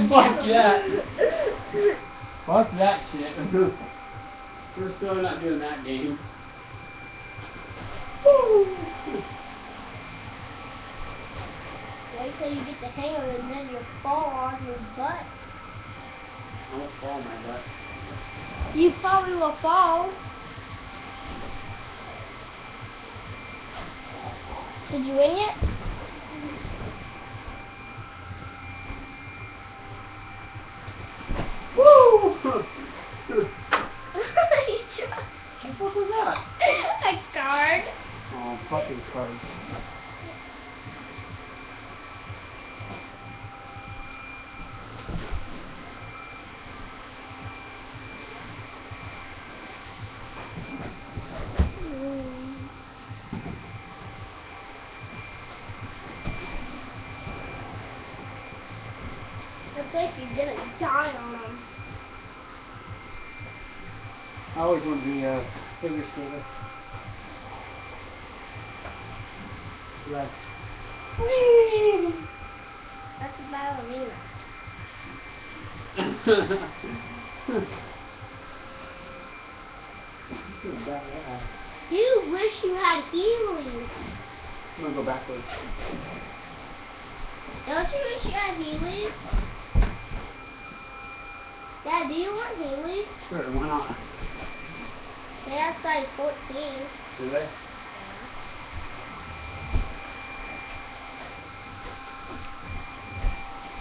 Fuck that. Fuck that shit. We're still not doing that game. Wait till you get the hang of it and then you'll fall on your butt. I won't fall on my butt. You probably will fall. Did you win yet? Woo! What the fuck was that? A card. Oh, fucking card. Looks like you're gonna die on them. I always want to be a figure skater. Right. Whee! That's a ballerina. You wish you had healing. I'm gonna go backwards. Don't you wish you had healing? Dad, do you want healing? Sure, why not? They have size 14. Do they?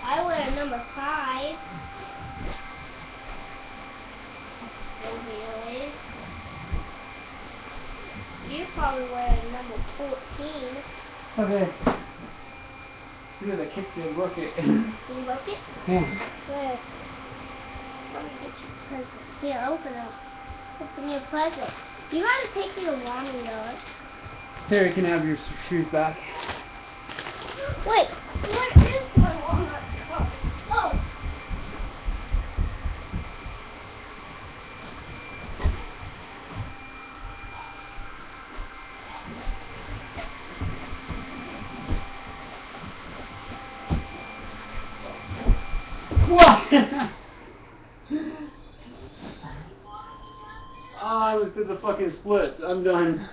I wear number 5. No healing. You probably wear number 14. Okay. Dude, I kicked it and broke it. You broke it? Yeah. Good. Let me get you a present. Here, open it. Open your present. You gotta take your walnut though. Here, you can have your shoes back. Wait, where is my walnut? Oh. What? Oh, I looked at the fucking splits. I'm done.